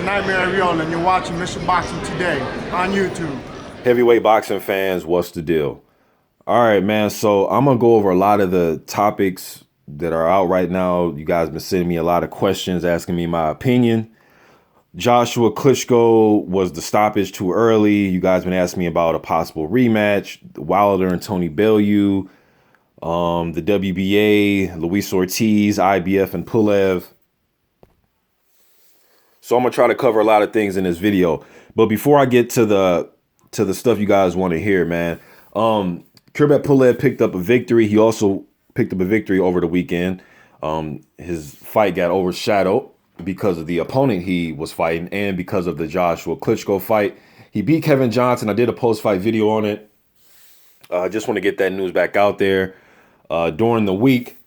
Nightmare Real, and you're watching Mission Boxing today on YouTube. Heavyweight boxing fans, what's the deal? All right, man. So I'm going to go over a lot of the topics that are out right now. You guys been sending me a lot of questions, asking me my opinion. Joshua Klitschko, was the stoppage too early? You guys been asking me about a possible rematch. Wilder and Tony Bellew, the WBA, Luis Ortiz, IBF, and Pulev. So I'm going to try to cover a lot of things in this video. But before I get to the stuff you guys want to hear, man, Kurbet Pulev picked up a victory. He also picked up a victory over the weekend. His fight got overshadowed because of the opponent he was fighting and because of the Joshua Klitschko fight. He beat Kevin Johnson. I did a post-fight video on it. I just want to get that news back out there. During the week,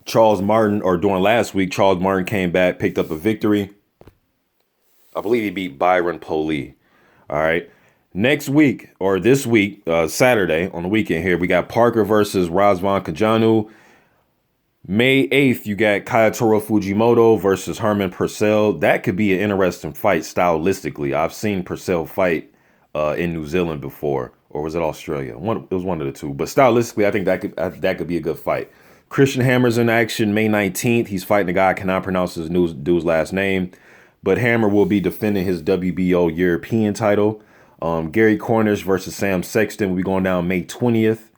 during last week, Charles Martin came back, picked up a victory. I believe he beat Byron Poli. All right. Next week, or this week, Saturday on the weekend here, we got Parker versus Razvan Kajanu. May 8th, you got Kayatoro Fujimoto versus Herman Purcell. That could be an interesting fight stylistically. I've seen Purcell fight in New Zealand before, or was it Australia? It was one of the two. But stylistically, I think that could be a good fight. Christian Hammer's in action May 19th. He's fighting a guy I cannot pronounce his dude's last name, but Hammer will be defending his WBO European title. Gary Cornish versus Sam Sexton will be going down May 20th.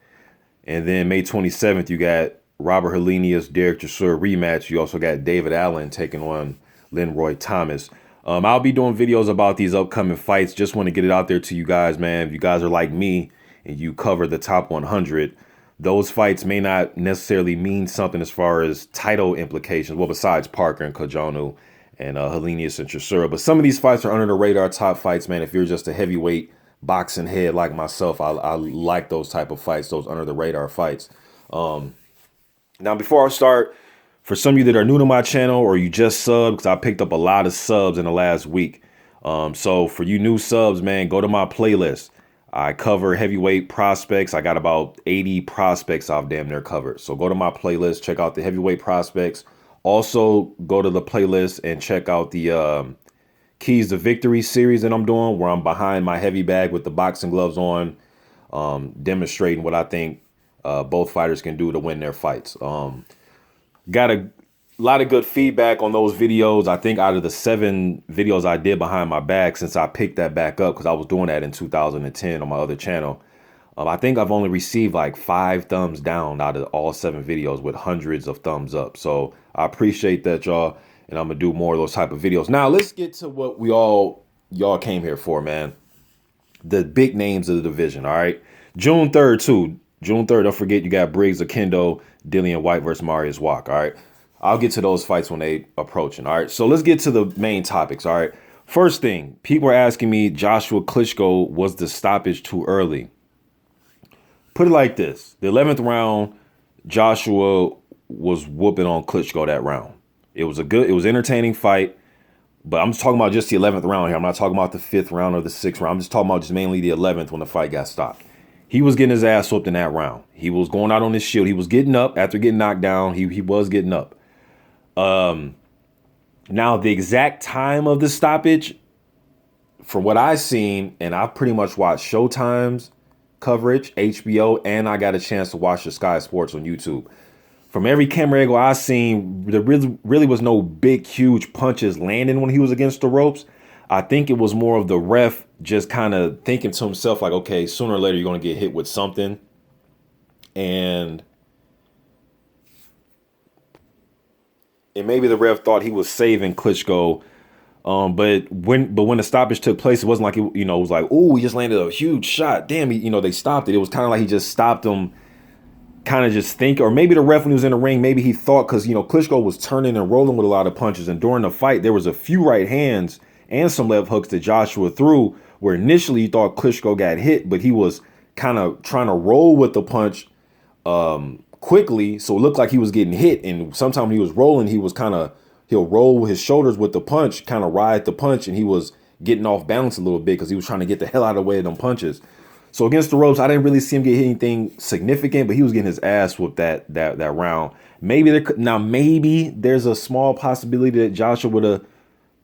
And then May 27th, you got Robert Helenius, Derek Chisora rematch. You also got David Allen taking on Lenroy Thomas. I'll be doing videos about these upcoming fights. Just want to get it out there to you guys, man. If you guys are like me and you cover the top 100, those fights may not necessarily mean something as far as title implications. Well, besides Parker and Kajanu and Helenius and Chisora. But some of these fights are under the radar top fights, man. If you're just a heavyweight boxing head like myself, I like those type of fights, those under the radar fights. Now, before I start, for some of you that are new to my channel or you just subbed, because I picked up a lot of subs in the last week. So for you new subs, man, go to my playlist. I cover heavyweight prospects. I got about 80 prospects I've damn near covered. So go to my playlist, check out the heavyweight prospects. Also, go to the playlist and check out the Keys to Victory series that I'm doing, where I'm behind my heavy bag with the boxing gloves on, demonstrating what I think both fighters can do to win their fights. Got a lot of good feedback on those videos. I think out of the 7 videos I did behind my bag since I picked that back up, because I was doing that in 2010 on my other channel, I think I've only received like 5 thumbs down out of all 7 videos with hundreds of thumbs up. So I appreciate that, y'all, and I'm gonna do more of those type of videos. Now let's get to what y'all came here for, man. The big names of the division. All right, June 3rd too. June 3rd, don't forget, you got Briggs Akendo, Dillian White versus Marius Wack. All right, I'll get to those fights when they approaching. All right, so let's get to the main topics. All right, first thing, people are asking me, Joshua Klitschko, was the stoppage too early? Put it like this: the 11th round, Joshua was whooping on Klitschko that round. It was entertaining fight, but I'm just talking about just the 11th round here. I'm not talking about the 5th round or the 6th round. I'm just talking about just mainly the 11th when the fight got stopped. He was getting his ass whooped in that round. He was going out on his shield. He was getting up after getting knocked down. He was getting up. Now, the exact time of the stoppage, from what I've seen, and I've pretty much watched Showtime's coverage, HBO, and I got a chance to watch the Sky Sports on YouTube. From every camera angle I've seen, there really was no big, huge punches landing when he was against the ropes. I think it was more of the ref just kind of thinking to himself, like, okay, sooner or later you're going to get hit with something. And maybe the ref thought he was saving Klitschko. But when the stoppage took place, it wasn't like, it was like, oh, he just landed a huge shot. Damn, they stopped it. It was kind of like he just stopped him, kind of just think, or maybe the ref when he was in the ring, maybe he thought, because, Klitschko was turning and rolling with a lot of punches. And during the fight, there was a few right hands and some left hooks that Joshua threw, where initially you thought Klitschko got hit, but he was kind of trying to roll with the punch quickly, so it looked like he was getting hit. And sometimes when he was rolling, he'll roll his shoulders with the punch, kind of ride the punch, and he was getting off balance a little bit because he was trying to get the hell out of the way of them punches. So against the ropes, I didn't really see him get anything significant, but he was getting his ass whooped that round. Maybe there's a small possibility that Joshua would have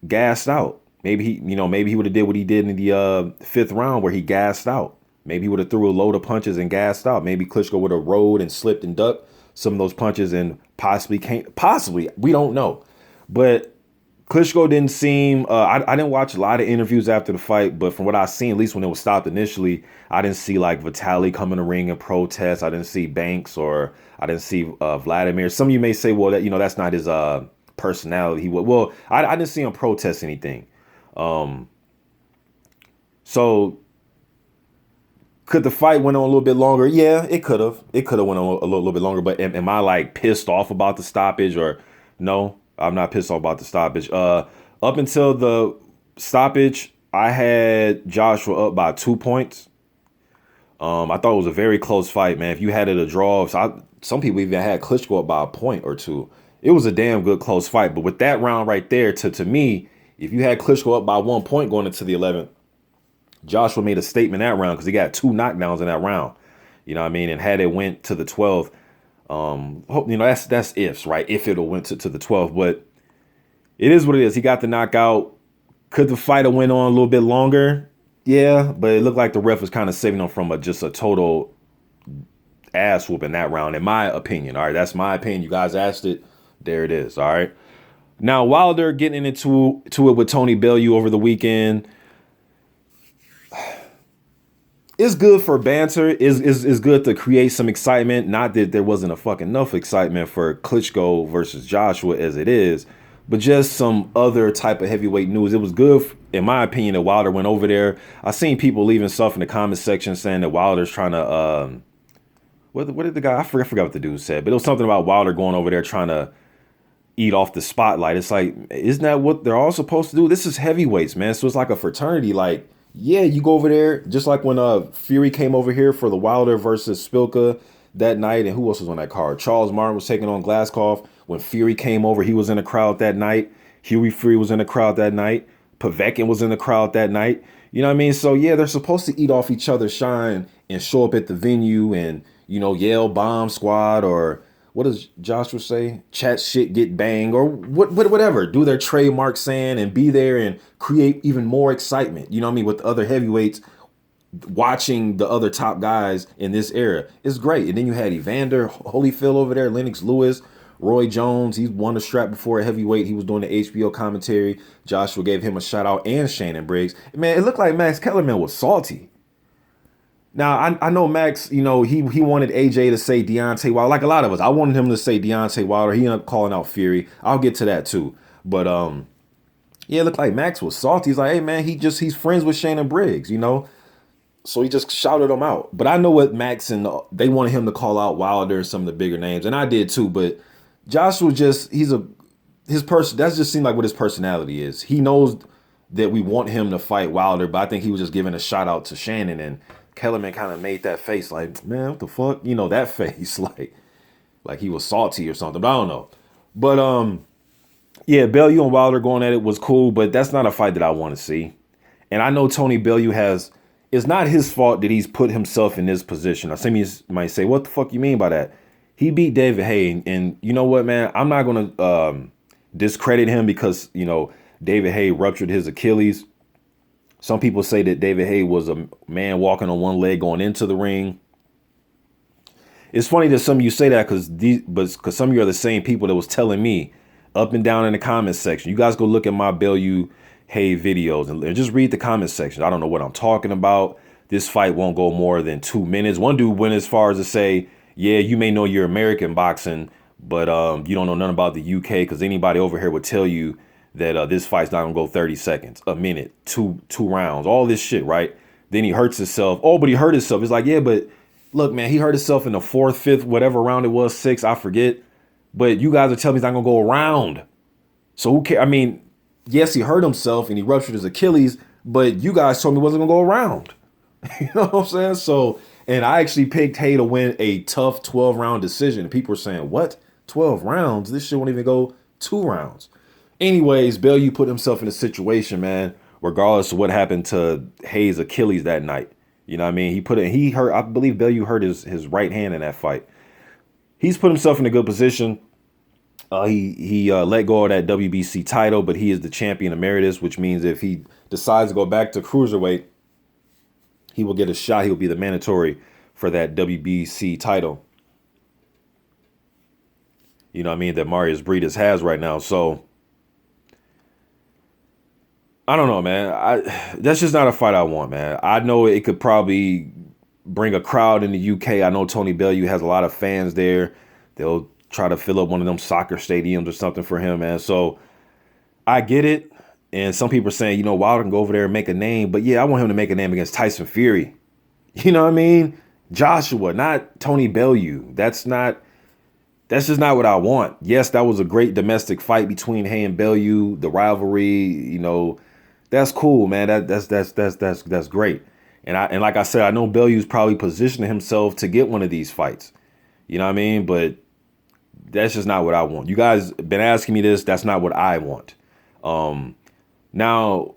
gassed out. Maybe maybe he would have did what he did in the fifth round where he gassed out. Maybe he would have threw a load of punches and gassed out. Maybe Klitschko would have rolled and slipped and ducked some of those punches and possibly, we don't know. But Klitschko didn't seem, I didn't watch a lot of interviews after the fight, but from what I seen, at least when it was stopped initially, I didn't see like Vitaly come in the ring and protest. I didn't see Banks, or I didn't see Vladimir. Some of you may say, well, that that's not his personality. I didn't see him protest anything. So could the fight went on a little bit longer? Yeah, it could have. It could have went on a little bit longer. But am I like pissed off about the stoppage? Or no, I'm not pissed off about the stoppage. Up until the stoppage, I had Joshua up by 2 points. I thought it was a very close fight, man. If you had it a draw, some people even had Klitschko up by a point or two. It was a damn good close fight. But with that round right there, to me, if you had Klitschko up by 1 point going into the 11th, Joshua made a statement that round because he got 2 knockdowns in that round. You know what I mean? And had it went to the 12th, that's ifs, right? If it went to the 12th, but it is what it is. He got the knockout. Could the fight have went on a little bit longer? Yeah, but it looked like the ref was kind of saving him from just a total ass whoop in that round, in my opinion. All right, that's my opinion. You guys asked it. There it is. All right. Now, Wilder getting into it with Tony Bellew over the weekend. It's good for banter. Is good to create some excitement. Not that there wasn't a fucking enough excitement for Klitschko versus Joshua as it is, but just some other type of heavyweight news. It was good, in my opinion, that Wilder went over there. I seen people leaving stuff in the comment section saying that Wilder's trying to what did the guy, I forgot what the dude said, but it was something about Wilder going over there trying to eat off the spotlight. It's like, isn't that what they're all supposed to do? This is heavyweights, man. So it's like a fraternity. Like, yeah, you go over there, just like when Fury came over here for the Wilder versus Spilka that night. And who else was on that card? Charles Martin was taking on Glaskov. When Fury came over, he was in the crowd that night. Huey Fury was in the crowd that night. Povetkin was in the crowd that night. You know what I mean? So, yeah, they're supposed to eat off each other's shine and show up at the venue and, yell bomb squad, or what does Joshua say? Chat shit, get banged, or whatever. Do their trademark saying and be there and create even more excitement. You know what I mean? With the other heavyweights watching the other top guys in this era. It's great. And then you had Evander Holyfield over there, Lennox Lewis, Roy Jones. He won the strap before a heavyweight. He was doing the HBO commentary. Joshua gave him a shout out, and Shannon Briggs. Man, it looked like Max Kellerman was salty. Now, I know Max, he wanted AJ to say Deontay Wilder, like a lot of us. I wanted him to say Deontay Wilder. He ended up calling out Fury. I'll get to that too. But yeah, it looked like Max was salty. He's like, hey man, he's friends with Shannon Briggs, So he just shouted him out. But I know what Max and they wanted him to call out Wilder and some of the bigger names, and I did too. But Joshua that just seemed like what his personality is. He knows that we want him to fight Wilder, but I think he was just giving a shout out to Shannon, and Kellerman kind of made that face like, man, what the fuck? That face, like he was salty or something. But I don't know. But yeah, Bellew and Wilder going at it was cool, but that's not a fight that I want to see. And I know Tony Bellew it's not his fault that he's put himself in this position. Now, some of you might say, what the fuck you mean by that? He beat David Haye, and you know what, man? I'm not going to discredit him because, David Haye ruptured his Achilles. Some people say that David Haye was a man walking on one leg going into the ring. It's funny that some of you say that because some of you are the same people that was telling me up and down in the comment section. You guys go look at my Bellew Haye videos and just read the comment section. I don't know what I'm talking about. This fight won't go more than 2 minutes. One dude went as far as to say, yeah, you may know your American boxing, but you don't know nothing about the UK, because anybody over here would tell you that this fight's not gonna go 30 seconds, a minute, two rounds, all this shit, right? Then he hurts himself. Oh, but he hurt himself. It's like, yeah, but look, man, he hurt himself in the 4th, 5th, whatever round it was, 6, I forget. But you guys are telling me he's not gonna go around. So who cares? I mean, yes, he hurt himself and he ruptured his Achilles, but you guys told me he wasn't gonna go around. You know what I'm saying? So, and I actually picked Haye to win a tough 12-round decision. People were saying, what? 12 rounds? This shit won't even go 2 rounds. Anyways, Bellew put himself in a situation, man, regardless of what happened to Haye's Achilles that night. You know what I mean? I believe Bellew hurt his right hand in that fight. He's put himself in a good position. He let go of that WBC title, but he is the champion emeritus, which means if he decides to go back to cruiserweight, he will get a shot. He will be the mandatory for that WBC title. You know what I mean? That Marius Briedis has right now. So I don't know, man. That's just not a fight I want, man. I know it could probably bring a crowd in the UK. I know Tony Bellew has a lot of fans there. They'll try to fill up one of them soccer stadiums or something for him, man. So I get it. And some people are saying, you know, Wilder can go over there and make a name. But yeah, I want him to make a name against Tyson Fury. You know what I mean? Joshua, not Tony Bellew. That's just not what I want. Yes, that was a great domestic fight between Hay and Bellew, the rivalry, you know, that's cool, man. That's great. And like I said, I know Bellew's probably positioning himself to get one of these fights. You know what I mean? But that's just not what I want. You guys been asking me this. That's not what I want. Now,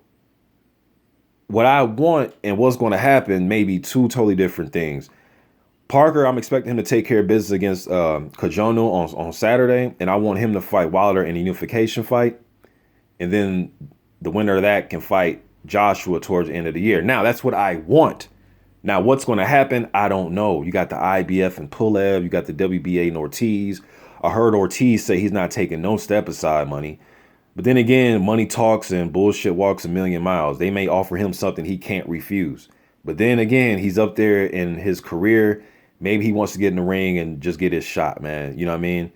what I want and what's going to happen may be two totally different things. Parker, I'm expecting him to take care of business against Kajono on Saturday, and I want him to fight Wilder in a unification fight. And then the winner of that can fight Joshua towards the end of the year. Now, that's what I want. Now, what's going to happen, I don't know. You got the IBF and Pulev. You got the WBA and Ortiz. I heard Ortiz say he's not taking no step-aside money. But then again, money talks and bullshit walks a million miles. They may offer him something he can't refuse. But then again, he's up there in his career. Maybe he wants to get in the ring and just get his shot, man. You know what I mean?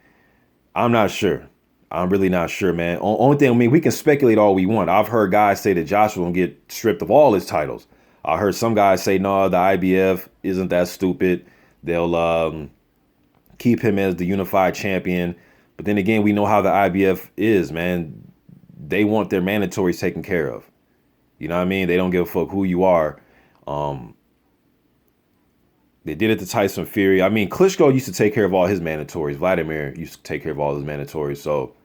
I'm not sure. I'm really not sure, man. Only thing, I mean, we can speculate all we want. I've heard guys say that Joshua will get stripped of all his titles. I heard some guys say, no, the IBF isn't that stupid. They'll keep him as the unified champion. But then again, we know how the IBF is, man. They want their mandatories taken care of. You know what I mean? They don't give a fuck who you are. They did it to Tyson Fury. I mean, Klitschko used to take care of all his mandatories. Vladimir used to take care of all his mandatories. So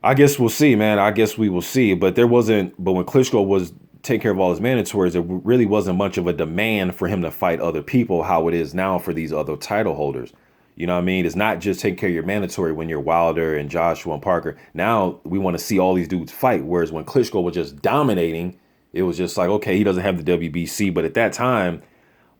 I guess we'll see, man. I guess we will see. But when Klitschko was taking care of all his mandatories, there really wasn't much of a demand for him to fight other people how it is now for these other title holders. You know what I mean? It's not just taking care of your mandatory when you're Wilder and Joshua and Parker. Now we want to see all these dudes fight. Whereas when Klitschko was just dominating, it was just like, okay, he doesn't have the WBC. But at that time,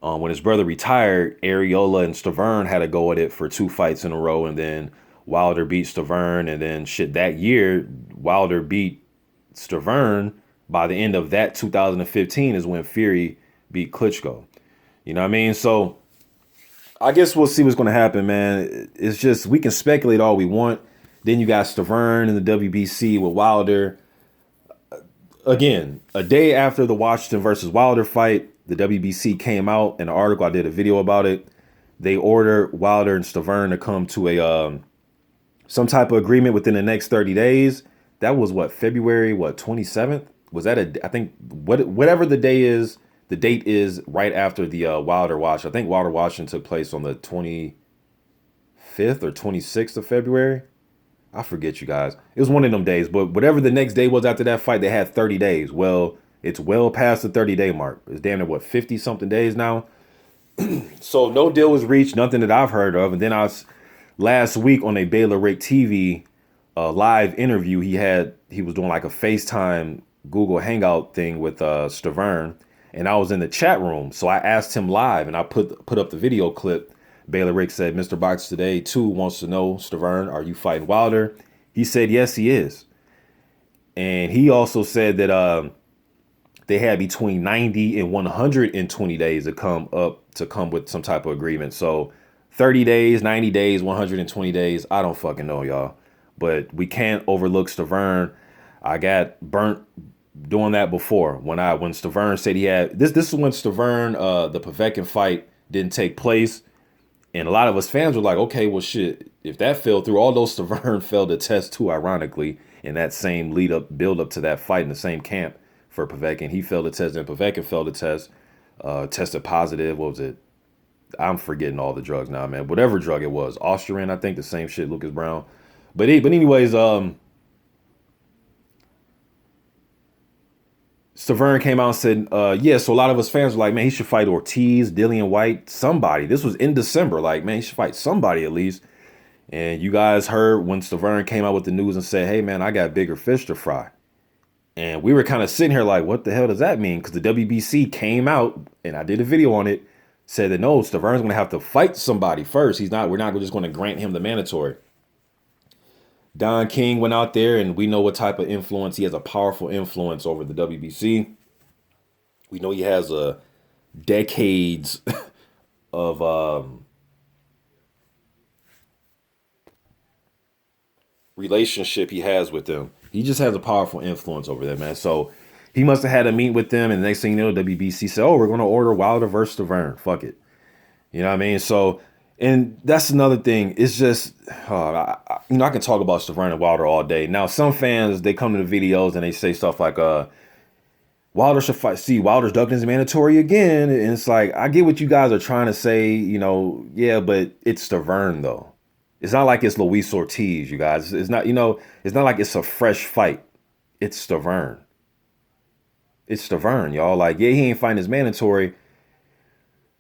when his brother retired, Areola and Stiverne had to go at it for 2 fights in a row. And then Wilder beat Stiverne. And then shit, that year, Wilder beat Stiverne. By the end of that 2015 is when Fury beat Klitschko. You know what I mean? So I guess we'll see what's going to happen, man. It's just, we can speculate all we want. Then you got Stiverne in the WBC with Wilder. Again, a day after the Washington versus Wilder fight, the WBC came out in an article. I did a video about it. They ordered Wilder and Stiverne to come to a some type of agreement within the next 30 days. That was what, February, 27th? Was that I think whatever the date is right after the Wilder Watch. I think Wilder Washington took place on the 25th or 26th of February. I forget, you guys. It was one of them days, but whatever the next day was after that fight, they had 30 days. Well, it's well past the 30-day mark. It's damn near, 50-something days now? So no deal was reached, nothing that I've heard of. And then last week on a Baylor Rick TV live interview, he was doing like a FaceTime Google Hangout thing with Stiverne. And I was in the chat room. So I asked him live and I put up the video clip. Baylor Rick said, Mr. Box Today 2 wants to know, Stiverne, are you fighting Wilder? He said, yes, he is. And he also said that they had between 90 and 120 days to come with some type of agreement. So 30 days, 90 days, 120 days. I don't fucking know, y'all. But we can't overlook Stiverne. I got burnt doing that before. When Stiverne said he had this is when Stiverne, the Povetkin fight didn't take place. And a lot of us fans were like, okay, well, shit, if that fell through, all those Stiverne failed the test too, ironically, in that same build up to that fight in the same camp for Povetkin. He failed the test and Povetkin failed the test, tested positive. What was it? I'm forgetting all the drugs now, man. Whatever drug it was. Austrian, I think, the same shit, Lucas Brown. But anyways, Stiverne came out and said, yeah, so a lot of us fans were like, man, he should fight Ortiz, Dillian White, somebody. This was in December. Like, man, he should fight somebody at least. And you guys heard when STIVERNE came out with the news and said, hey, man, I got bigger fish to fry. And we were kind of sitting here like, what the hell does that mean? Because the WBC came out, and I did a video on it, said that no, STIVERNE's going to have to fight somebody first. We're not just going to grant him the mandatory. Don King went out there, and we know what type of influence. He has a powerful influence over the WBC. We know he has decades of relationship he has with them. He just has a powerful influence over them, man. So he must have had a meet with them, and the next thing you know, WBC said, oh, we're going to order Wilder versus STIVERNE. Fuck it. You know what I mean? So, and that's another thing. It's just, I can talk about STIVERNE and Wilder all day. Now, some fans, they come to the videos and they say stuff like, Wilder should fight. See, Wilder's ducking his mandatory again. And it's like, I get what you guys are trying to say, yeah, but it's STIVERNE, though. It's not like it's Luis Ortiz, you guys. It's not, it's not like it's a fresh fight. It's STIVERNE. It's STIVERNE, y'all. Like, yeah, he ain't fighting his mandatory.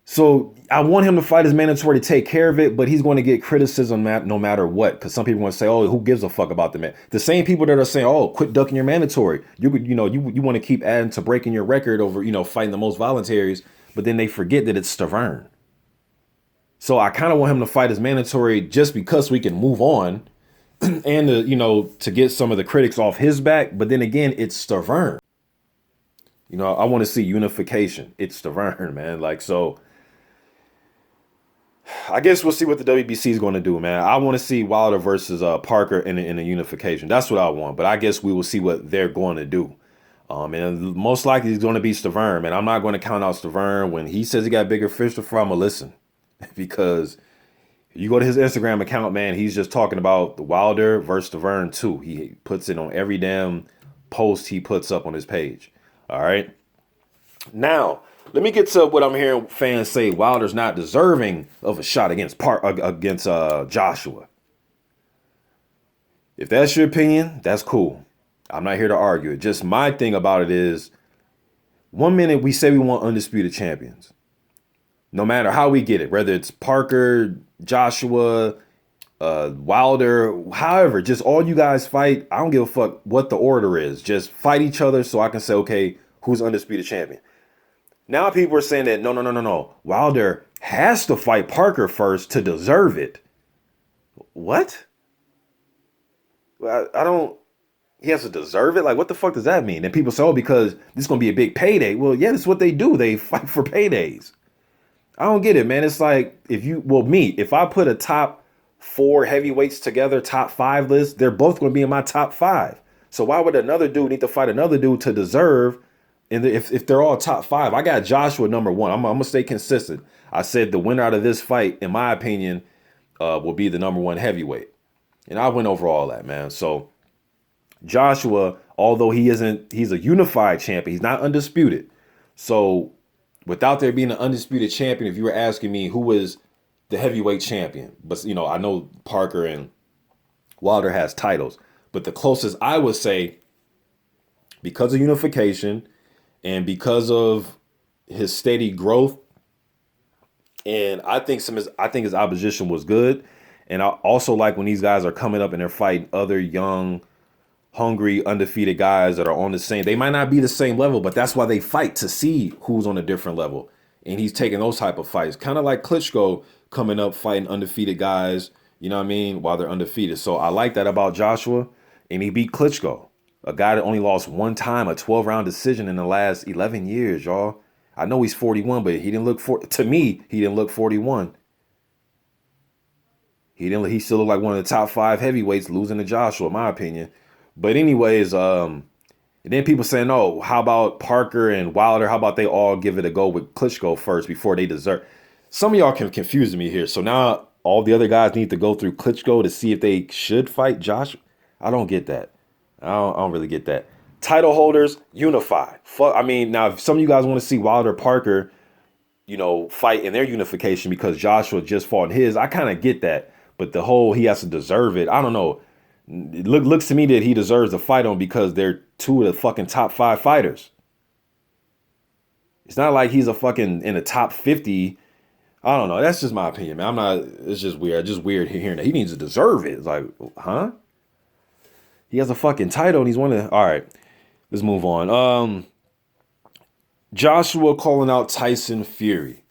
So I want him to fight his mandatory to take care of it, but he's going to get criticism no matter what. Because some people want to say, oh, who gives a fuck about the man? The same people that are saying, oh, quit ducking your mandatory. You want to keep adding to breaking your record over, fighting the most voluntaries. But then they forget that it's STIVERNE. So I kind of want him to fight his mandatory just because we can move on and, to get some of the critics off his back. But then again, it's STIVERNE. I want to see unification. It's STIVERNE, man. Like, so I guess we'll see what the WBC is going to do, man. I want to see Wilder versus Parker in a unification. That's what I want. But I guess we will see what they're going to do. And most likely it's going to be STIVERNE, man. I'm not going to count out STIVERNE. When he says he got bigger fish to fry, I'm going to listen. Because you go to his Instagram account, man, he's just talking about the Wilder versus STIVERNE 2. He puts it on every damn post he puts up on his page. All right. Now, let me get to what I'm hearing fans say. Wilder's not deserving of a shot against Joshua. If that's your opinion, that's cool. I'm not here to argue it. Just my thing about it is, 1 minute we say we want undisputed champions. No matter how we get it, whether it's Parker, Joshua, Wilder, however, just all you guys fight. I don't give a fuck what the order is. Just fight each other so I can say, okay, who's undisputed champion? Now people are saying that, no. Wilder has to fight Parker first to deserve it. What? I don't, he has to deserve it? Like, what the fuck does that mean? And people say, oh, because this is going to be a big payday. Well, yeah, that's what they do. They fight for paydays. I don't get it, man. It's like, if I put a top 4 heavyweights together, top 5 list, they're both going to be in my top 5. So why would another dude need to fight another dude to deserve? And if they're all top 5, I got Joshua number 1. I'm going to stay consistent. I said the winner out of this fight, in my opinion, will be the number 1 heavyweight. And I went over all that, man. So Joshua, although he's a unified champion, he's not undisputed. So without there being an undisputed champion, if you were asking me who was the heavyweight champion, but I know Parker and Wilder has titles, but the closest I would say, because of unification and because of his steady growth, and I think his opposition was good, and I also like when these guys are coming up and they're fighting other young, hungry, undefeated guys that are on the same. They might not be the same level, but that's why they fight, to see who's on a different level. And he's taking those type of fights, kind of like Klitschko coming up fighting undefeated guys, while they're undefeated. So I like that about Joshua. And he beat Klitschko, a guy that only lost one time, a 12-round decision in the last 11 years, y'all. I know he's 41, but he didn't look to me, he didn't look 41. He still looked like one of the top 5 heavyweights, losing to Joshua, in my opinion. But anyways, and then people saying, oh, how about Parker and Wilder? How about they all give it a go with Klitschko first before they deserve? Some of y'all can confuse me here. So now all the other guys need to go through Klitschko to see if they should fight Joshua. I don't get that. I don't really get that. Title holders, unify. Now if some of you guys want to see Wilder, Parker, fight in their unification because Joshua just fought his, I kind of get that. But the whole he has to deserve it, I don't know. It looks to me that he deserves to fight on because they're 2 of the fucking top 5 fighters. It's not like he's a fucking in the top 50 I don't know. That's just my opinion, man. I'm not. It's just weird. Just weird hearing that he needs to deserve it. It's like, huh? He has a fucking title and he's one of. All right, let's move on. Joshua calling out Tyson Fury.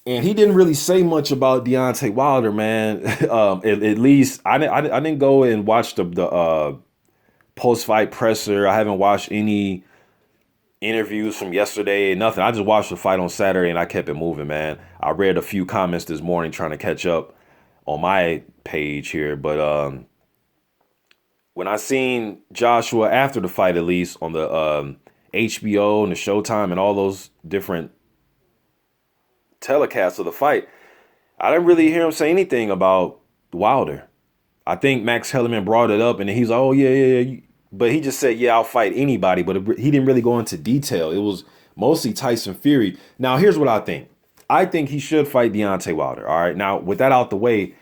And he didn't really say much about Deontay Wilder, man. At least I didn't go and watch the post fight presser. I haven't watched any interviews from yesterday. Nothing. I just watched the fight on Saturday and I kept it moving, man. I read a few comments this morning trying to catch up on my page here, but when I seen Joshua after the fight, at least on the HBO and the Showtime and all those different telecasts of the fight, I didn't really hear him say anything about Wilder. I think Max Kellerman brought it up and he's like, oh, yeah. But he just said, yeah, I'll fight anybody. But he didn't really go into detail. It was mostly Tyson Fury. Now, here's what I think. I think he should fight Deontay Wilder. All right. Now, with that out the way,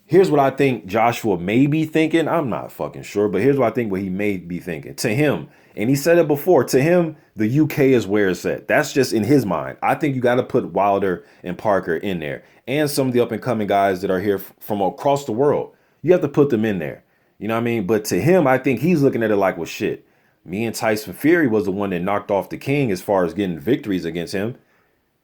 here's what I think Joshua may be thinking. I'm not fucking sure, but here's what I think what he may be thinking. To him, and he said it before, to him, the UK is where it's at. That's just in his mind. I think you got to put Wilder and Parker in there. And some of the up-and-coming guys that are here from across the world. You have to put them in there. You know what I mean? But to him, I think he's looking at it like, well, shit. Me and Tyson Fury was the one that knocked off the king as far as getting victories against him.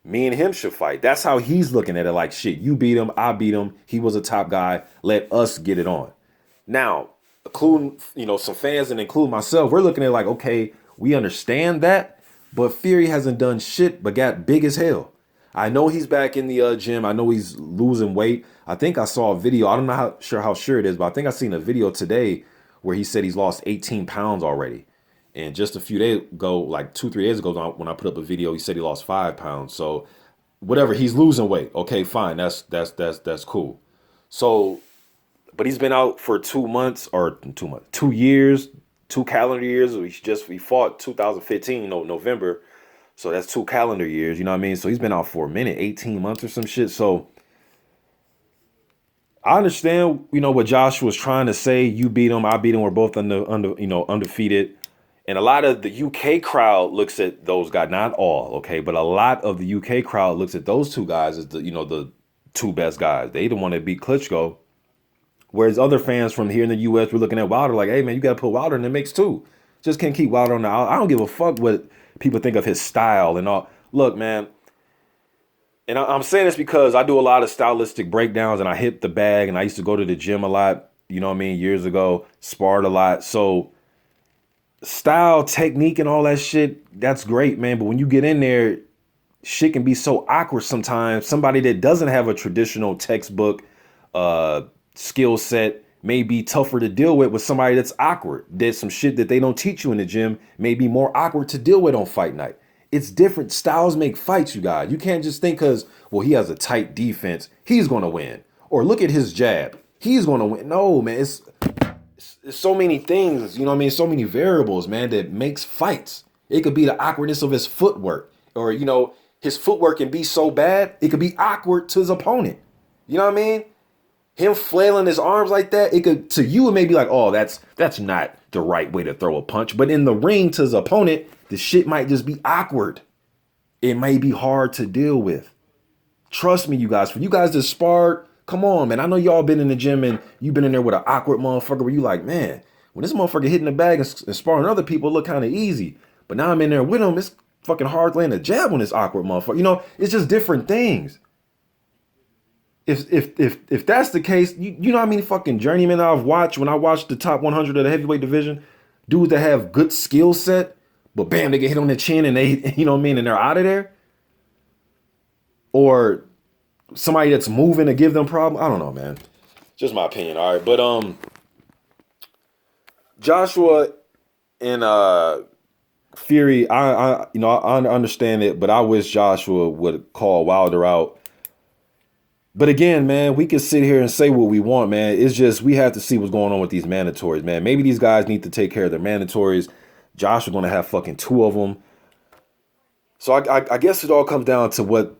Me and him should fight. That's how he's looking at it, like, shit, you beat him, I beat him. He was a top guy. Let us get it on. Now, including, some fans and including myself, we're looking at it like, okay, we understand that, but Fury hasn't done shit but got big as hell. I know he's back in the gym. I know he's losing weight. I think I saw a video. I don't know how sure it is, but I think I seen a video today where he said he's lost 18 pounds already. And just a few days ago, like 2-3 days ago, when I put up a video, he said he lost 5 pounds. So whatever, he's losing weight. Okay, fine. That's cool. So, but he's been out for 2 months or 2 months, 2 years, 2 calendar years. He fought 2015, November. So that's 2 calendar years. You know what I mean? So he's been out for a minute, 18 months or some shit. So I understand, what Joshua was trying to say. You beat him, I beat him. We're both undefeated. And a lot of the UK crowd looks at those guys, not all, okay, but a lot of the UK crowd looks at those two guys as the 2 best guys. They the one that beat Klitschko. Whereas other fans from here in the US were looking at Wilder like, hey man, you got to put Wilder in the mix too. Just can't keep Wilder on the out. I don't give a fuck what people think of his style and all. Look, man, and I'm saying this because I do a lot of stylistic breakdowns and I hit the bag and I used to go to the gym a lot, years ago, sparred a lot. So style, technique, and all that shit, that's great, man. But when you get in there, shit can be so awkward sometimes. Somebody that doesn't have a traditional textbook skill set may be tougher to deal with somebody that's awkward. There's some shit that they don't teach you in the gym may be more awkward to deal with on fight night. It's different. Styles make fights, you guys. You can't just think because, well, he has a tight defense, he's going to win. Or look at his jab, he's going to win. No, man, it's so many things, so many variables, man, that makes fights. It could be the awkwardness of his footwork. Or, his footwork can be so bad, it could be awkward to his opponent. You know what I mean? Him flailing his arms like that, it could, to you, it may be like, oh, that's not the right way to throw a punch. But in the ring to his opponent, the shit might just be awkward. It may be hard to deal with. Trust me, you guys. For you guys that sparred, come on, man. I know y'all been in the gym and you've been in there with an awkward motherfucker where you like, man, when this motherfucker hitting the bag and sparring other people look kind of easy. But now I'm in there with him, it's fucking hard laying a jab on this awkward motherfucker. It's just different things. If that's the case, you know how many fucking journeymen I've watched when I watched the top 100 of the heavyweight division? Dudes that have good skill set, but bam, they get hit on the chin and they, and they're out of there. Or somebody that's moving to give them problem. I don't know, man. Just my opinion. All right. But Joshua and Fury, I understand it, but I wish Joshua would call Wilder out. But again, man, we can sit here and say what we want, man. It's just we have to see what's going on with these mandatories, man. Maybe these guys need to take care of their mandatories. Joshua's going to have fucking 2 of them. So I guess it all comes down to what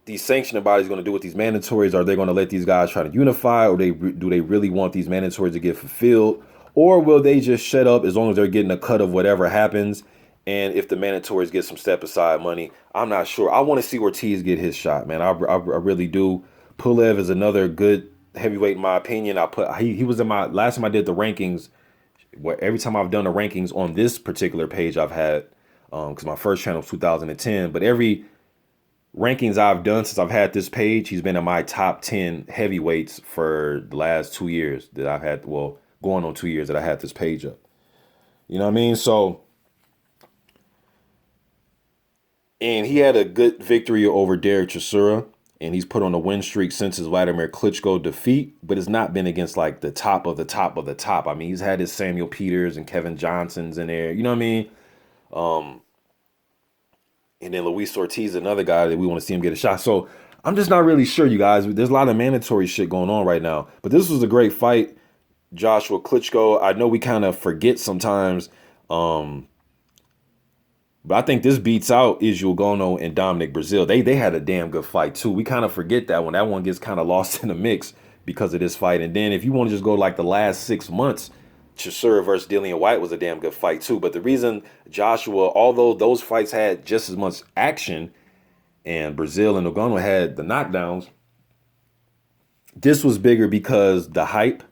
these sanctioning bodies going to do with these mandatories. Are they going to let these guys try to unify, or do they really want these mandatories to get fulfilled? Or will they just shut up as long as they're getting a cut of whatever happens And if the mandatories get some step aside money, I'm not sure. I want to see Ortiz get his shot, man. I really do. Pulev is another good heavyweight in my opinion. He was in my last time I did the rankings. Where every time I've done the rankings on this particular page, I've had because my first channel was 2010. But every rankings I've done since I've had this page, he's been in my top 10 heavyweights for the last 2 years that I've had. Well, going on 2 years that I had this page up. You know what I mean? So. And he had a good victory over Derek Chisora, and he's put on a win streak since his Vladimir Klitschko defeat, but it's not been against like the top of the top of the top. I mean, he's had his Samuel Peters and Kevin Johnsons in there, you know what I mean? And then Luis Ortiz, another guy that we want to see him get a shot. So I'm just not really sure, you guys. There's a lot of mandatory shit going on right now, but this was a great fight. Joshua Klitschko, I know we kind of forget sometimes, but I think this beats out Israel Gono and Dominic Brazil. They had a damn good fight too. We kind of forget that one. That one gets kind of lost in the mix because of this fight. And then if you want to just go like the last 6 months, Chisora versus Dillian White was a damn good fight too. But the reason Joshua, although those fights had just as much action and Brazil and Ogono had the knockdowns, this was bigger because the hype,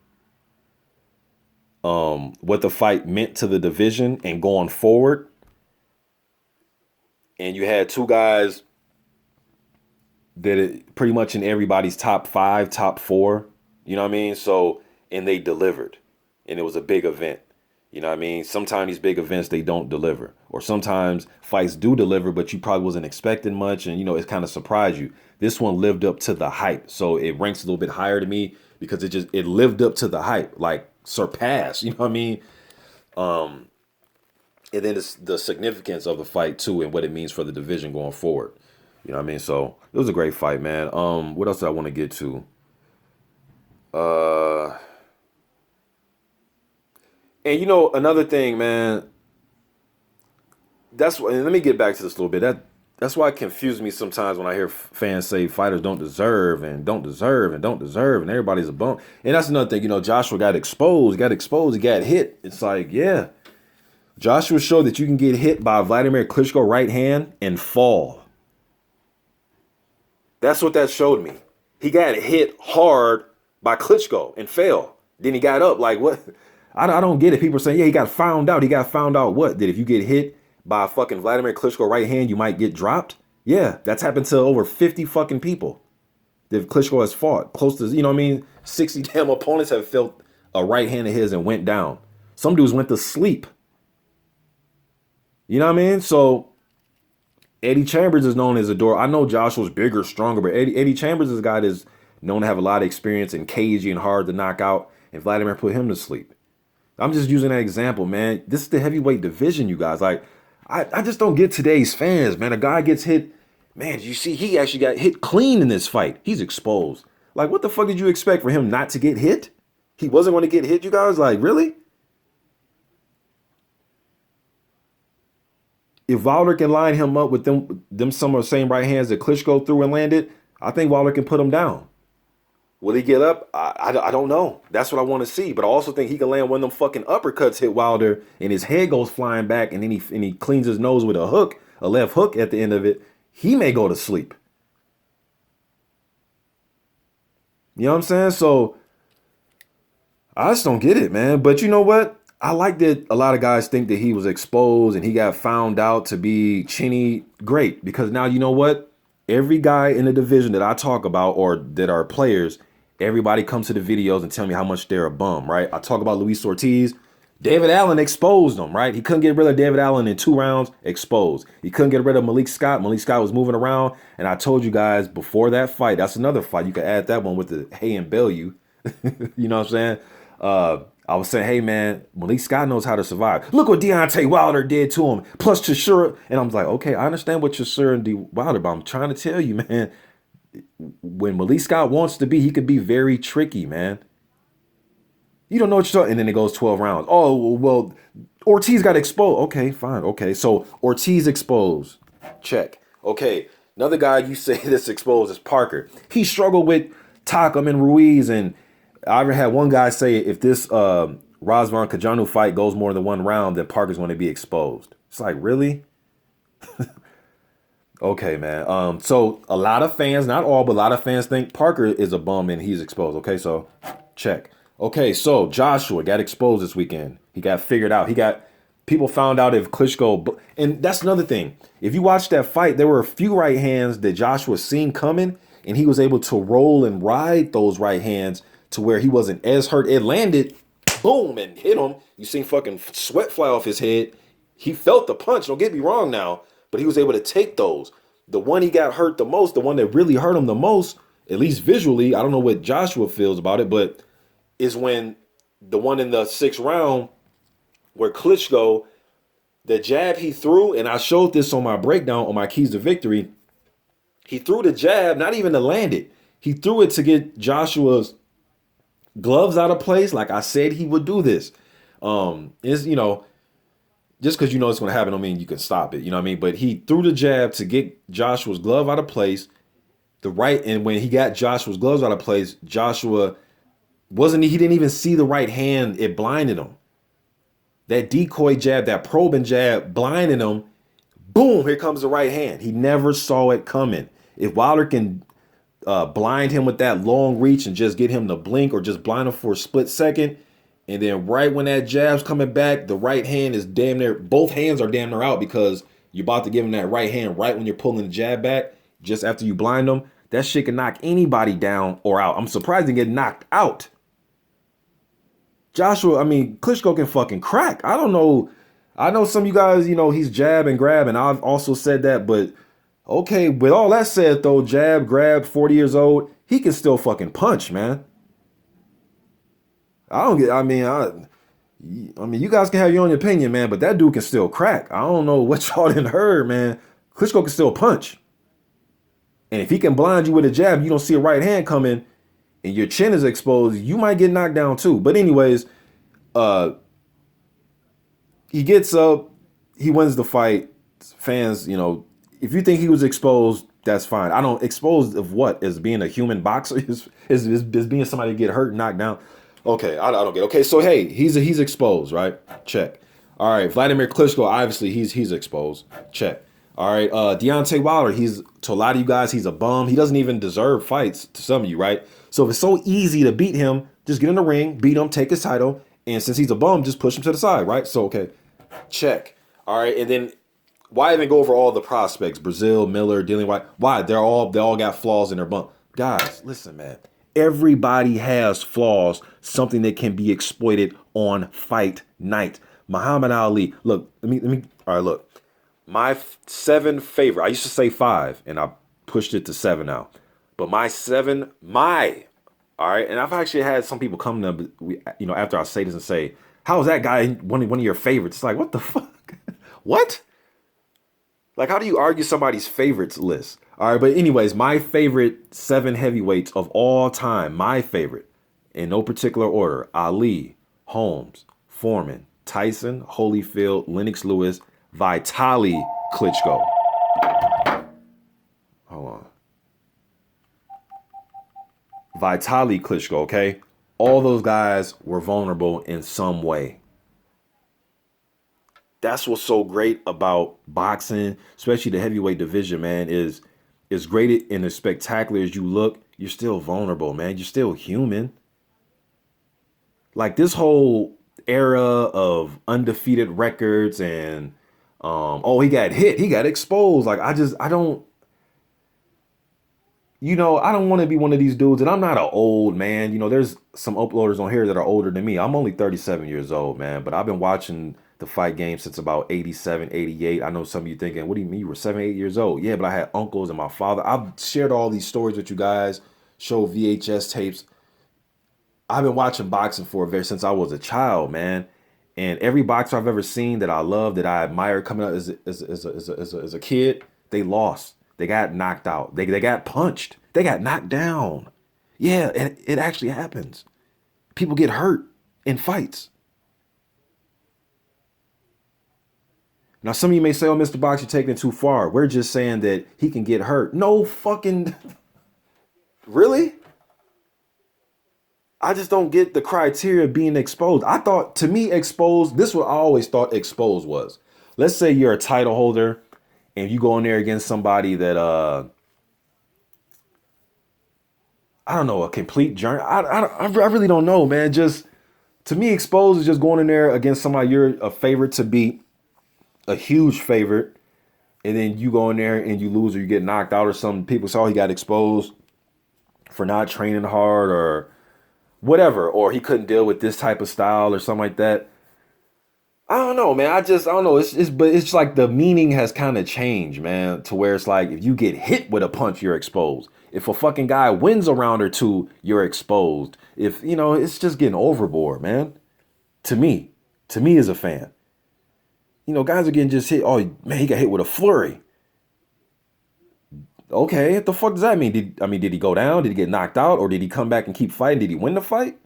what the fight meant to the division and going forward. And you had two guys that are pretty much in everybody's top 5, top 4. You know what I mean? So, and they delivered. And it was a big event. You know what I mean? Sometimes these big events, they don't deliver. Or sometimes fights do deliver, but you probably wasn't expecting much. And, you know, it kind of surprised you. This one lived up to the hype. So it ranks a little bit higher to me because it lived up to the hype. Like, surpassed. You know what I mean? And then it's the significance of the fight too and what it means for the division going forward. You know what I mean? So it was a great fight, man. What else do I want to get to? And you know, another thing, man, and let me get back to this a little bit. That's why it confuses me sometimes when I hear fans say fighters don't deserve and don't deserve and don't deserve and everybody's a bum. And that's another thing, you know, Joshua got exposed, he got hit. It's like, yeah. Joshua showed that you can get hit by Vladimir Klitschko right hand and fall. That's what that showed me. He got hit hard by Klitschko and fell. Then he got up. Like, what? I don't get it. People are saying, yeah, he got found out. He got found out what? That if you get hit by a fucking Vladimir Klitschko right hand, you might get dropped? Yeah, that's happened to over 50 fucking people that Klitschko has fought. Close to, you know what I mean? 60 damn opponents have felt a right hand of his and went down. Some dudes went to sleep. You know what I mean? So Eddie Chambers is known as a door. I know Joshua's bigger, stronger, but Eddie Chambers is a guy that's known to have a lot of experience and cagey and hard to knock out. And Vladimir put him to sleep. I'm just using that example, man. This is the heavyweight division, you guys. Like, I just don't get today's fans, man. A guy gets hit. Man, you see, he actually got hit clean in this fight. He's exposed. Like, what the fuck did you expect for him not to get hit? He wasn't going to get hit, you guys? Like, really? If Wilder can line him up with them some of the same right hands that Klitschko threw and landed, I think Wilder can put him down. Will he get up? I don't know. That's what I want to see. But I also think he can land one of them fucking uppercuts, hit Wilder, and his head goes flying back, and then he cleans his nose with a hook, a left hook at the end of it. He may go to sleep. You know what I'm saying? So I just don't get it, man. But you know what? I like that a lot of guys think that he was exposed and he got found out to be chinny. Great, because now you know what? Every guy in the division that I talk about or that are players, everybody comes to the videos and tell me how much they're a bum, right? I talk about Luis Ortiz. David Allen exposed him, right? He couldn't get rid of David Allen in 2 rounds, exposed. He couldn't get rid of Malik Scott. Malik Scott was moving around. And I told you guys before that fight, that's another fight. You could add that one with the Hay and Bellew. You know what I'm saying? I was saying, hey, man, Malik Scott knows how to survive. Look what Deontay Wilder did to him, plus Chisora. And I'm like, okay, I understand what Chisora and Wilder, but I'm trying to tell you, man, when Malik Scott wants to be, he could be very tricky, man. You don't know what you're talking. And then it goes 12 rounds. Oh, well, Ortiz got exposed. Okay, fine. Okay, so Ortiz exposed. Check. Okay, another guy you say that's exposed is Parker. He struggled with Takam and Ruiz, and I ever had one guy say if this Razvan Kajanu fight goes more than 1 round, then Parker's going to be exposed. It's like, really? Okay, man. So a lot of fans, not all, but a lot of fans think Parker is a bum and he's exposed. Okay, so check. Okay, so Joshua got exposed this weekend. He got figured out. People found out if Klitschko, and that's another thing. If you watch that fight, there were a few right hands that Joshua seen coming, and he was able to roll and ride those right hands to where he wasn't as hurt. It landed, boom, and hit him. You seen fucking sweat fly off his head. He felt the punch, don't get me wrong now, but he was able to take those. The one he got hurt the most, the one that really hurt him the most, at least visually, I don't know what Joshua feels about it, but is when the one in the 6th round where Klitschko, the jab he threw, and I showed this on my breakdown on my keys to victory, he threw the jab, not even to land it. He threw it to get Joshua's gloves out of place, like I said he would do this. Is just because you know it's going to happen don't mean you can stop it. You know what I mean? But he threw the jab to get Joshua's glove out of place. And when he got Joshua's gloves out of place, Joshua he didn't even see the right hand. It blinded him. That decoy jab, that probing jab blinded him. Boom, here comes the right hand. He never saw it coming. If Wilder can blind him with that long reach and just get him to blink or just blind him for a split second, and then right when that jab's coming back, the right hand is damn near, both hands are damn near out because you're about to give him that right hand right when you're pulling the jab back, just after you blind them. That shit can knock anybody down or out. I'm surprised to get knocked out. Klitschko can fucking crack. I don't know. I know some of you guys, he's jab and grab, and I've also said that, but okay, with all that said though, jab, grab, 40 years old, he can still fucking punch, man. You guys can have your own opinion, man, but that dude can still crack. I don't know what y'all didn't heard, man. Klitschko can still punch. And if he can blind you with a jab, you don't see a right hand coming, and your chin is exposed, you might get knocked down too. But anyways, he gets up, he wins the fight. Fans, if you think he was exposed, that's fine. I don't exposed of what? As being a human boxer? Is being somebody to get hurt, knocked down? Okay, I don't get it. Okay, so hey, he's exposed, right? Check. All right, Vladimir Klitschko, obviously he's exposed. Check. All right, Deontay Wilder, to a lot of you guys, he's a bum. He doesn't even deserve fights to some of you, right? So if it's so easy to beat him, just get in the ring, beat him, take his title, and since he's a bum, just push him to the side, right? So okay, check. All right, and then why even go over all the prospects? Brazil, Miller, Dillian White. Why? They all got flaws in their bum. Guys, listen, man. Everybody has flaws, something that can be exploited on fight night. Muhammad Ali. Look, let me. All right, look. My 7 favorite. I used to say 5, and I pushed it to 7 now. But my 7, all right. And I've actually had some people come to, after I say this and say, "How is that guy one of your favorites?" It's like, what the fuck? What? Like, how do you argue somebody's favorites list? All right, but anyways, my favorite 7 heavyweights of all time, my favorite, in no particular order: Ali, Holmes, Foreman, Tyson, Holyfield, Lennox Lewis, Vitaly Klitschko. Hold on. Vitaly Klitschko, okay? All those guys were vulnerable in some way. That's what's so great about boxing, especially the heavyweight division, man, is great and as spectacular as you look, you're still vulnerable, man. You're still human. Like this whole era of undefeated records and he got hit, he got exposed. Like I don't want to be one of these dudes, and I'm not an old man. There's some uploaders on here that are older than me. I'm only 37 years old, man, but I've been watching the fight game since about 87, 88. I know some of you thinking, what do you mean you were 7, 8 years old? Yeah, but I had uncles and my father. I've shared all these stories with you guys, show VHS tapes. I've been watching boxing since I was a child, man. And every boxer I've ever seen that I love, that I admire coming up as a kid, they lost. They got knocked out. They got punched. They got knocked down. Yeah, and it actually happens. People get hurt in fights. Now, some of you may say, "Oh, Mr. Box, you're taking it too far." We're just saying that he can get hurt. No fucking... Really? I just don't get the criteria of being exposed. To me, exposed, this is what I always thought exposed was. let's say you're a title holder and you go in there against somebody that I don't know, a complete journey. I really don't know, man. Just to me, Exposed is just going in there against somebody you're a favorite to beat, a huge favorite, and then you go in there and you lose or you get knocked out or something. People say, oh, he got exposed for not training hard or whatever, or he couldn't deal with this type of style or something like that. I don't know, man. I don't know. But it's like the meaning has kind of changed, man, to where it's like if you get hit with a punch, you're exposed. If a fucking guy wins a round or two, you're exposed. If, it's just getting overboard, man. To me as a fan. Guys are getting just hit. Oh, man, he got hit with a flurry. Okay, what the fuck does that mean? Did he go down? Did he get knocked out? Or did he come back and keep fighting? Did he win the fight?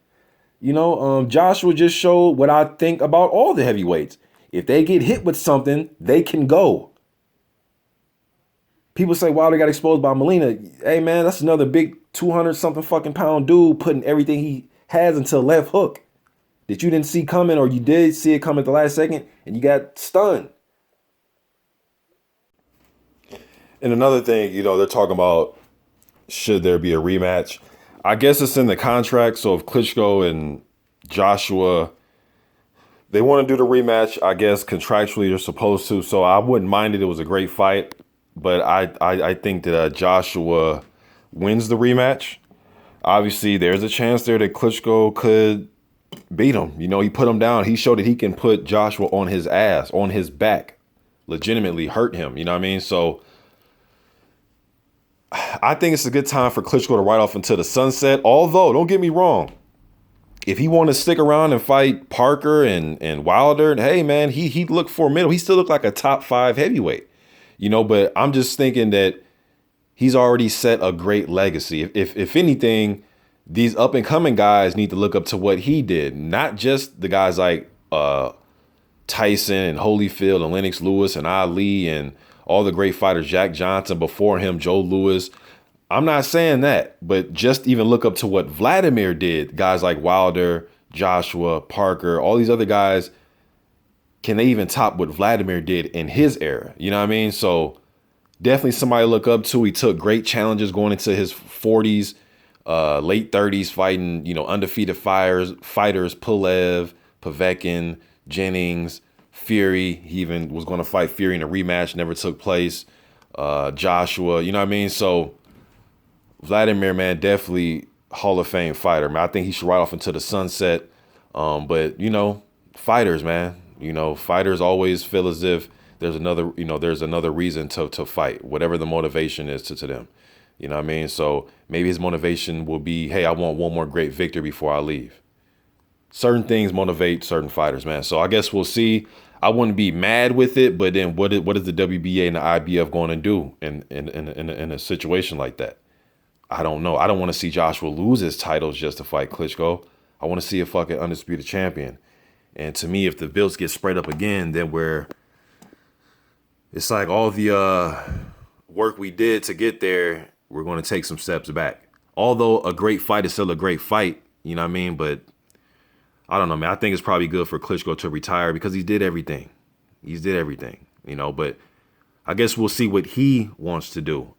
Joshua just showed what I think about all the heavyweights. If they get hit with something, they can go. People say Wilder got exposed by Molina. Hey, man, that's another big 200-something fucking pound dude putting everything he has into the left hook that you didn't see coming, or you did see it come at the last second and you got stunned. And another thing, they're talking about should there be a rematch. I guess it's in the contract. So if Klitschko and Joshua, they want to do the rematch, I guess contractually they're supposed to. So I wouldn't mind it. It was a great fight. But I think that Joshua wins the rematch. Obviously, there's a chance there that Klitschko could beat him. He put him down. He showed that he can put Joshua on his ass, on his back, legitimately hurt him. You know what I mean? So I think it's a good time for Klitschko to ride off into the sunset. Although, don't get me wrong, if he want to stick around and fight Parker and Wilder, hey, man, he looked formidable. He still looked like a top 5 heavyweight. But I'm just thinking that he's already set a great legacy. If anything, these up and coming guys need to look up to what he did, not just the guys like Tyson and Holyfield and Lennox Lewis and Ali and all the great fighters, Jack Johnson before him, Joe Louis. I'm not saying that, but just even look up to what Vladimir did. Guys like Wilder, Joshua, Parker, all these other guys. Can they even top what Vladimir did in his era? You know what I mean? So definitely somebody to look up to. He took great challenges going into his 40s, late 30s, fighting, undefeated fighters, Pulev, Povetkin, Jennings, Fury. He even was going to fight Fury in a rematch, never took place. Joshua, you know what I mean? So Vladimir, man, definitely Hall of Fame fighter, man. I think he should ride off into the sunset. But, fighters, man. Fighters always feel as if there's another reason to fight, whatever the motivation is to them. You know what I mean? So maybe his motivation will be, hey, I want one more great victory before I leave. Certain things motivate certain fighters, man. So I guess we'll see. I wouldn't be mad with it, but then what is the WBA and the IBF going to do in a situation like that? I don't know. I don't want to see Joshua lose his titles just to fight Klitschko. I want to see a fucking undisputed champion. And to me, if the belts get spread up again, then it's like all the work we did to get there, we're going to take some steps back. Although a great fight is still a great fight, you know what I mean? But I don't know, man. I think it's probably good for Klitschko to retire because he did everything. But I guess we'll see what he wants to do.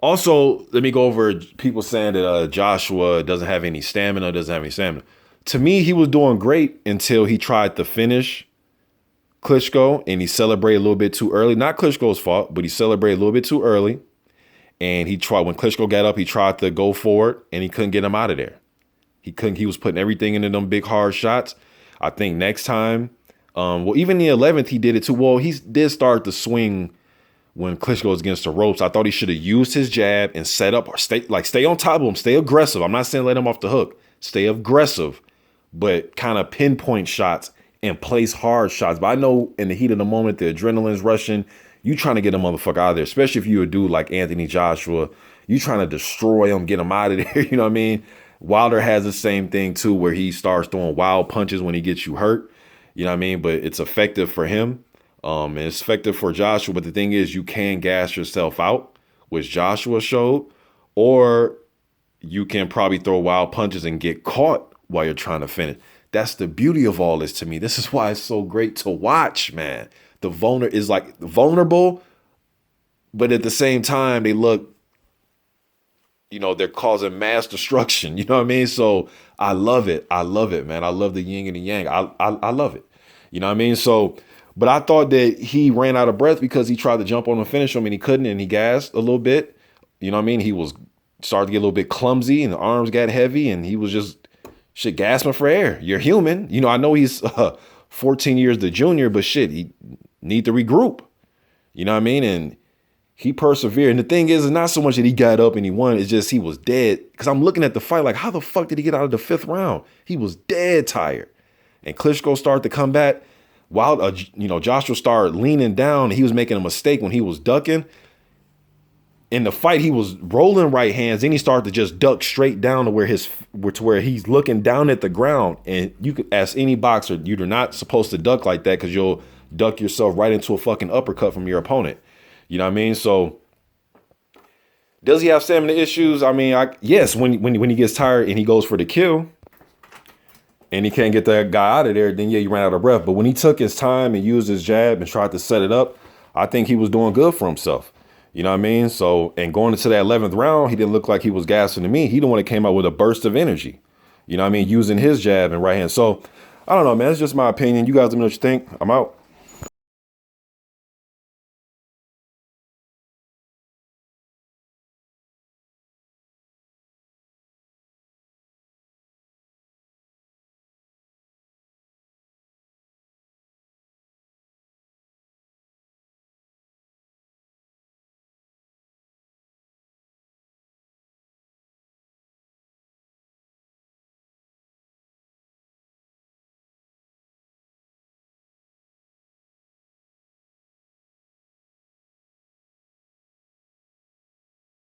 Also, let me go over people saying that Joshua doesn't have any stamina. To me, he was doing great until he tried to finish Klitschko and he celebrated a little bit too early. Not Klitschko's fault, but he celebrated a little bit too early. And when Klitschko got up, he tried to go forward and he couldn't get him out of there. He was putting everything into them big hard shots. I think next time, even the 11th, he did it too. Well, he did start to swing when Klitschko was against the ropes. I thought he should have used his jab and set up or stay on top of him, stay aggressive. I'm not saying let him off the hook, stay aggressive, but kind of pinpoint shots and place hard shots. But I know in the heat of the moment, the adrenaline's rushing. You trying to get a motherfucker out of there, especially if you're a dude like Anthony Joshua. You trying to destroy him, get him out of there. You know what I mean? Wilder has the same thing too, where he starts throwing wild punches when he gets you hurt. You know what I mean? But it's effective for him. And it's effective for Joshua. But the thing is, you can gas yourself out, which Joshua showed, or you can probably throw wild punches and get caught while you're trying to finish. That's the beauty of all this to me. This is why it's so great to watch, man. The is like vulnerable, but at the same time, they look, they're causing mass destruction. You know what I mean? So I love it. I love it, man. I love the yin and the yang. I love it. You know what I mean? So, but I thought that he ran out of breath because he tried to jump on and finish him and he couldn't, and he gassed a little bit. You know what I mean? He was started to get a little bit clumsy and the arms got heavy and he was just gasping for air. You're human. I know he's 14 years the junior, but he need to regroup. You know what I mean? And he persevered. And the thing is, it's not so much that he got up and he won. It's just he was dead. Because I'm looking at the fight like, how the fuck did he get out of the 5th round? He was dead tired. And Klitschko started to come back. While, Joshua started leaning down. He was making a mistake when he was ducking. In the fight, he was rolling right hands. Then he started to just duck straight down to where he's looking down at the ground. And you could ask any boxer, you're not supposed to duck like that because you'll duck yourself right into a fucking uppercut from your opponent. You know what I mean? So does he have stamina issues? I mean, yes, when he gets tired and he goes for the kill and he can't get that guy out of there, then yeah, you ran out of breath. But when he took his time and used his jab and tried to set it up, I think he was doing good for himself. You know what I mean? So, and going into that 11th round, he didn't look like he was gassing to me. He the one that came out with a burst of energy. You know what I mean? Using his jab and right hand. So, I don't know, man. It's just my opinion. You guys let me know what you think. I'm out.